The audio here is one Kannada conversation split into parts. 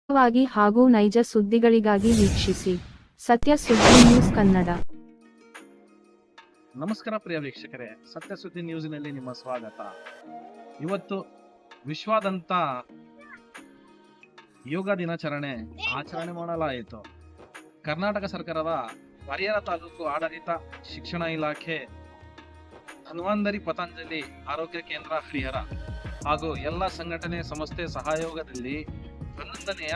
ವಾಗಿ ಹಾಗೂ ನೈಜ ಸುದ್ದಿಗಳಿಗಾಗಿ ವೀಕ್ಷಿಸಿ ಸತ್ಯ ಸುದ್ದಿ ನ್ಯೂಸ್ ಕನ್ನಡ. ನಮಸ್ಕಾರ ಪ್ರಿಯ ವೀಕ್ಷಕರೇ, ಸತ್ಯ ಸುದ್ದಿ ನ್ಯೂಸ್ನಲ್ಲಿ ನಿಮ್ಮ ಸ್ವಾಗತ. ಇವತ್ತು ವಿಶ್ವಾದ್ಯಂತ ಯೋಗ ದಿನಾಚರಣೆ ಆಚರಣೆ ಮಾಡಲಾಯಿತು. ಕರ್ನಾಟಕ ಸರ್ಕಾರದ ಹರಿಹರ ತಾಲೂಕು ಆಡಳಿತ ಶಿಕ್ಷಣ ಇಲಾಖೆ, ಧನ್ವಂತರಿ ಪತಂಜಲಿ ಆರೋಗ್ಯ ಕೇಂದ್ರ ಹರಿಹರ ಹಾಗೂ ಎಲ್ಲ ಸಂಘಟನೆ ಸಂಸ್ಥೆ ಸಹಯೋಗದಲ್ಲಿ 11ನೆಯ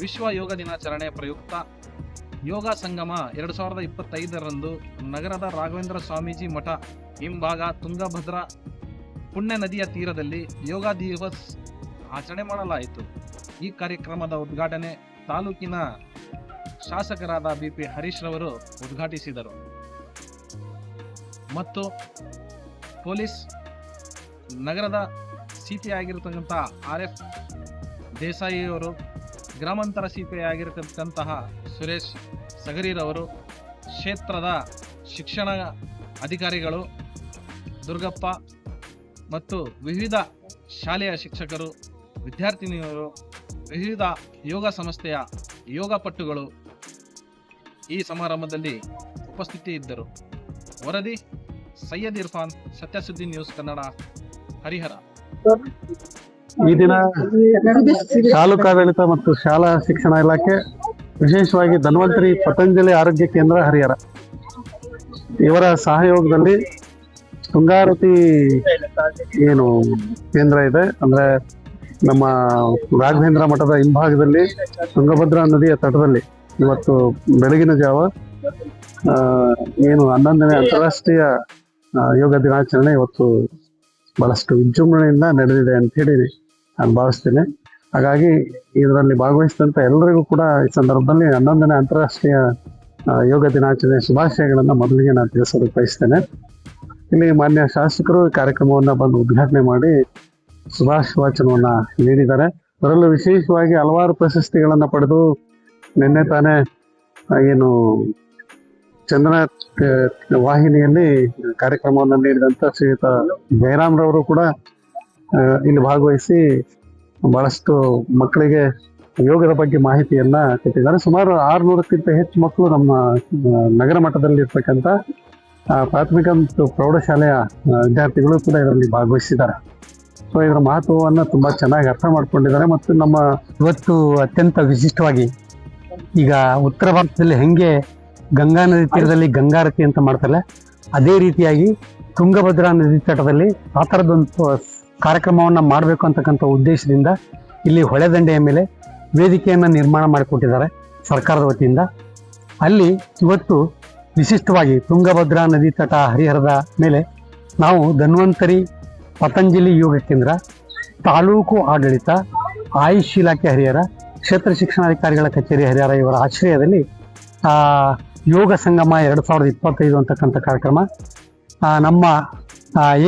ವಿಶ್ವ ಯೋಗ ದಿನಾಚರಣೆ ಪ್ರಯುಕ್ತ ಯೋಗ ಸಂಗಮ 2025ರಂದು ನಗರದ ರಾಘವೇಂದ್ರ ಸ್ವಾಮೀಜಿ ಮಠ ಹಿಂಭಾಗ ತುಂಗಭದ್ರಾ ಪುಣ್ಯ ನದಿಯ ತೀರದಲ್ಲಿ ಯೋಗ ದಿವಸ್ ಆಚರಣೆ ಮಾಡಲಾಯಿತು. ಈ ಕಾರ್ಯಕ್ರಮದ ಉದ್ಘಾಟನೆ ತಾಲೂಕಿನ ಶಾಸಕರಾದ ಬಿಪಿ ಹರೀಶ್ ರವರು ಉದ್ಘಾಟಿಸಿದರು ಮತ್ತು ಪೊಲೀಸ್ ನಗರದ ಸಿಪಿ ಆಗಿರತಕ್ಕಂಥ RF ದೇಸಾಯಿ ಅವರು, ಗ್ರಾಮಾಂತರ ಸಿಪಿ ಆಗಿರತಕ್ಕಂತಹ ಸುರೇಶ್ ಸಗರಿರವರು, ಕ್ಷೇತ್ರದ ಶಿಕ್ಷಣ ಅಧಿಕಾರಿಗಳು ದುರ್ಗಪ್ಪ ಮತ್ತು ವಿವಿಧ ಶಾಲೆಯ ಶಿಕ್ಷಕರು, ವಿದ್ಯಾರ್ಥಿನಿಯರು, ವಿವಿಧ ಯೋಗ ಸಂಸ್ಥೆಯ ಯೋಗ ಪಟುಗಳು ಈ ಸಮಾರಂಭದಲ್ಲಿ ಉಪಸ್ಥಿತಿ ಇದ್ದರು. ವರದಿ ಸೈಯದ್ ಇರ್ಫಾನ್, ಸತ್ಯ ಸುದ್ದಿ ನ್ಯೂಸ್ ಕನ್ನಡ, ಹರಿಹರ. ಈ ದಿನ ತಾಲೂಕಾಡಳಿತ ಮತ್ತು ಶಾಲಾ ಶಿಕ್ಷಣ ಇಲಾಖೆ, ವಿಶೇಷವಾಗಿ ಧನ್ವಂತರಿ ಪತಂಜಲಿ ಆರೋಗ್ಯ ಕೇಂದ್ರ ಹರಿಹರ ಇವರ ಸಹಯೋಗದಲ್ಲಿ ತುಂಗಾರತಿ ಏನು ಕೇಂದ್ರ ಇದೆ, ಅಂದ್ರೆ ನಮ್ಮ ರಾಘವೇಂದ್ರ ಮಠದ ಹಿಂಭಾಗದಲ್ಲಿ ತುಂಗಭದ್ರಾ ನದಿಯ ತಟದಲ್ಲಿ ಇವತ್ತು ಬೆಳಗಿನ ಜಾವ ಏನು 11ನೇ ಅಂತಾರಾಷ್ಟ್ರೀಯ ಯೋಗ ದಿನಾಚರಣೆ ಇವತ್ತು ಬಹಳಷ್ಟು ವಿಜೃಂಭಣೆಯಿಂದ ನಡೆದಿದೆ ಅಂತ ಹೇಳಿ ನಾನು ಭಾವಿಸ್ತೇನೆ. ಹಾಗಾಗಿ ಇದರಲ್ಲಿ ಭಾಗವಹಿಸಿದಂತ ಎಲ್ಲರಿಗೂ ಕೂಡ ಈ ಸಂದರ್ಭದಲ್ಲಿ 11ನೇ ಅಂತಾರಾಷ್ಟ್ರೀಯ ಯೋಗ ದಿನಾಚರಣೆ ಶುಭಾಶಯಗಳನ್ನ ಮೊದಲಿಗೆ ನಾನು ತಿಳಿಸೋದಕ್ಕೆ ಬಯಸ್ತೇನೆ. ಇಲ್ಲಿ ಮಾನ್ಯ ಶಾಸಕರು ಕಾರ್ಯಕ್ರಮವನ್ನ ಬಂದು ಉದ್ಘಾಟನೆ ಮಾಡಿ ಶುಭಾಶಯವಾಚನವನ್ನ ನೀಡಿದ್ದಾರೆ. ಅದರಲ್ಲೂ ವಿಶೇಷವಾಗಿ ಹಲವಾರು ಪ್ರಶಸ್ತಿಗಳನ್ನ ಪಡೆದು ನಿನ್ನೆ ತಾನೇ ಏನು ಚಂದನ ವಾಹಿನಿಯಲ್ಲಿ ಕಾರ್ಯಕ್ರಮವನ್ನು ನೀಡಿದಂತ ಶ್ರೀಯುತ ಜಯರಾಮ್ ರವರು ಕೂಡ ಇಲ್ಲಿ ಭಾಗವಹಿಸಿ ಬಹಳಷ್ಟು ಮಕ್ಕಳಿಗೆ ಯೋಗದ ಬಗ್ಗೆ ಮಾಹಿತಿಯನ್ನ ಕೊಟ್ಟಿದ್ದಾರೆ. ಸುಮಾರು 600ಕ್ಕಿಂತ ಹೆಚ್ಚು ಮಕ್ಕಳು ನಮ್ಮ ನಗರ ಮಟ್ಟದಲ್ಲಿ ಇರ್ತಕ್ಕಂಥ ಪ್ರಾಥಮಿಕ ಮತ್ತು ಪ್ರೌಢಶಾಲೆಯ ವಿದ್ಯಾರ್ಥಿಗಳು ಕೂಡ ಇದರಲ್ಲಿ ಭಾಗವಹಿಸಿದ್ದಾರೆ. ಸೊ ಇದರ ಮಹತ್ವವನ್ನು ತುಂಬಾ ಚೆನ್ನಾಗಿ ಅರ್ಥ ಮಾಡ್ಕೊಂಡಿದ್ದಾರೆ. ಮತ್ತು ನಮ್ಮ ಇವತ್ತು ಅತ್ಯಂತ ವಿಶಿಷ್ಟವಾಗಿ ಈಗ ಉತ್ತರ ಭಾರತದಲ್ಲಿ ಹೆಂಗೆ ಗಂಗಾ ನದಿ ತೀರದಲ್ಲಿ ಗಂಗಾರತಿ ಅಂತ ಮಾಡ್ತಾರೆ, ಅದೇ ರೀತಿಯಾಗಿ ತುಂಗಭದ್ರಾ ನದಿ ತಟದಲ್ಲಿ ಆ ಥರದೊಂದು ಕಾರ್ಯಕ್ರಮವನ್ನ ಮಾಡಬೇಕು ಅಂತಕ್ಕಂಥ ಉದ್ದೇಶದಿಂದ ಇಲ್ಲಿ ಹೊಳೆದಂಡೆಯ ಮೇಲೆ ವೇದಿಕೆಯನ್ನ ನಿರ್ಮಾಣ ಮಾಡಿಕೊಟ್ಟಿದ್ದಾರೆ ಸರ್ಕಾರದ ವತಿಯಿಂದ. ಅಲ್ಲಿ ಇವತ್ತು ವಿಶಿಷ್ಟವಾಗಿ ತುಂಗಭದ್ರಾ ನದಿ ತಟ ಹರಿಹರದ ಮೇಲೆ ನಾವು ಧನ್ವಂತರಿ ಪತಂಜಲಿ ಯೋಗ ಕೇಂದ್ರ, ತಾಲೂಕು ಆಡಳಿತ, ಆಯುಷ್ ಇಲಾಖೆ ಹರಿಹರ, ಕ್ಷೇತ್ರ ಶಿಕ್ಷಣಾಧಿಕಾರಿಗಳ ಕಚೇರಿ ಹರಿಹರ ಇವರ ಆಶ್ರಯದಲ್ಲಿ ಯೋಗ ಸಂಗಮ 2025 ಅಂತಕ್ಕಂಥ ಕಾರ್ಯಕ್ರಮ, ನಮ್ಮ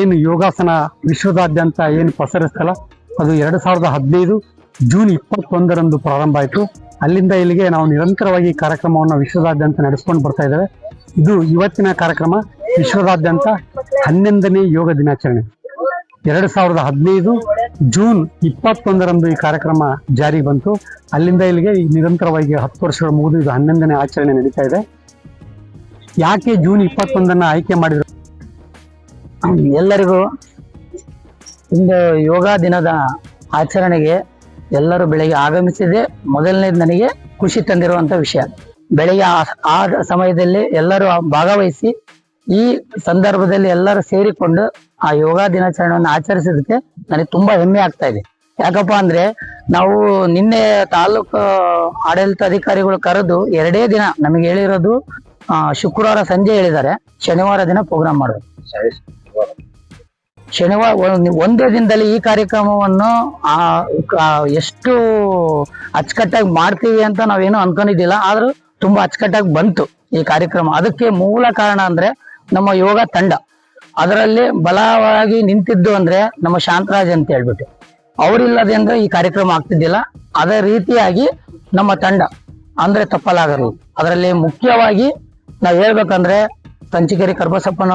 ಏನು ಯೋಗಾಸನ ವಿಶ್ವದಾದ್ಯಂತ ಏನು ಪಸರಿಸ್ತಲ್ಲ ಅದು 2015 ಜೂನ್ 21ರಂದು ಪ್ರಾರಂಭ ಆಯಿತು. ಅಲ್ಲಿಂದ ಇಲ್ಲಿಗೆ ನಾವು ನಿರಂತರವಾಗಿ ಕಾರ್ಯಕ್ರಮವನ್ನು ವಿಶ್ವದಾದ್ಯಂತ ನಡೆಸ್ಕೊಂಡು ಬರ್ತಾ ಇದ್ದೇವೆ. ಇದು ಇವತ್ತಿನ ಕಾರ್ಯಕ್ರಮ ವಿಶ್ವದಾದ್ಯಂತ 11ನೇ ಯೋಗ ದಿನಾಚರಣೆ. 2015 ಜೂನ್ 21ರಂದು ಈ ಕಾರ್ಯಕ್ರಮ ಜಾರಿಗೆ ಬಂತು. ಅಲ್ಲಿಂದ ಇಲ್ಲಿಗೆ ನಿರಂತರವಾಗಿ 10 ವರ್ಷಗಳು ಮುಗಿದು ಇದು 11ನೇ ಆಚರಣೆ ನಡೀತಾ ಇದೆ. ಯಾಕೆ ಜೂನ್ 21ನ್ನ ಆಯ್ಕೆ ಮಾಡಿದ್ರು? ಎಲ್ಲರಿಗೂ ಇಂದು ಯೋಗ ದಿನದ ಆಚರಣೆಗೆ ಎಲ್ಲರೂ ಬೆಳಿಗ್ಗೆ ಆಗಮಿಸಿದೆ ಮೊದಲನೇದು ನನಗೆ ಖುಷಿ ತಂದಿರುವಂತ ವಿಷಯ. ಬೆಳಿಗ್ಗೆ ಆ ಸಮಯದಲ್ಲಿ ಎಲ್ಲರೂ ಭಾಗವಹಿಸಿ ಈ ಸಂದರ್ಭದಲ್ಲಿ ಎಲ್ಲರೂ ಸೇರಿಕೊಂಡು ಆ ಯೋಗ ದಿನಾಚರಣೆಯನ್ನು ಆಚರಿಸಿದಕ್ಕೆ ನನಗೆ ತುಂಬಾ ಹೆಮ್ಮೆ ಆಗ್ತಾ ಇದೆ. ಯಾಕಪ್ಪ ಅಂದ್ರೆ ನಾವು ನಿನ್ನೆ ತಾಲೂಕು ಆಡಳಿತಾಧಿಕಾರಿಗಳು ಕರೆದು 2 ದಿನ ನಮಗೆ ಹೇಳಿರೋದು, ಶುಕ್ರವಾರ ಸಂಜೆ ಹೇಳಿದ್ದಾರೆ, ಶನಿವಾರ ದಿನ ಪ್ರೋಗ್ರಾಮ್ ಮಾಡೋದು. ಶನಿವಾರ ಒಂದೇ ದಿನದಲ್ಲಿ ಈ ಕಾರ್ಯಕ್ರಮವನ್ನು ಎಷ್ಟು ಅಚ್ಚುಕಟ್ಟಾಗಿ ಮಾಡ್ತೀವಿ ಅಂತ ನಾವೇನು ಅನ್ಕೊಂಡಿದ್ದಿಲ್ಲ, ಆದ್ರೂ ತುಂಬಾ ಅಚ್ಚುಕಟ್ಟಾಗಿ ಬಂತು ಈ ಕಾರ್ಯಕ್ರಮ. ಅದಕ್ಕೆ ಮೂಲ ಕಾರಣ ಅಂದ್ರೆ ನಮ್ಮ ಯೋಗ ತಂಡ, ಅದರಲ್ಲಿ ಬಲವಾಗಿ ನಿಂತಿದ್ದು ಅಂದ್ರೆ ನಮ್ಮ ಶಾಂತರಾಜ್ ಅಂತ ಹೇಳ್ಬಿಟ್ಟು, ಅವರಿಲ್ಲದೆ ಅಂದ್ರೆ ಈ ಕಾರ್ಯಕ್ರಮ ಆಗ್ತಿದ್ದಿಲ್ಲ. ಅದೇ ರೀತಿಯಾಗಿ ನಮ್ಮ ತಂಡ ಅಂದ್ರೆ ತಪ್ಪಲಾಗರು. ಅದರಲ್ಲಿ ಮುಖ್ಯವಾಗಿ ನಾವ್ ಹೇಳ್ಬೇಕಂದ್ರೆ ಕಂಚಿಕೇರಿ ಕರ್ಬಸಪ್ಪನ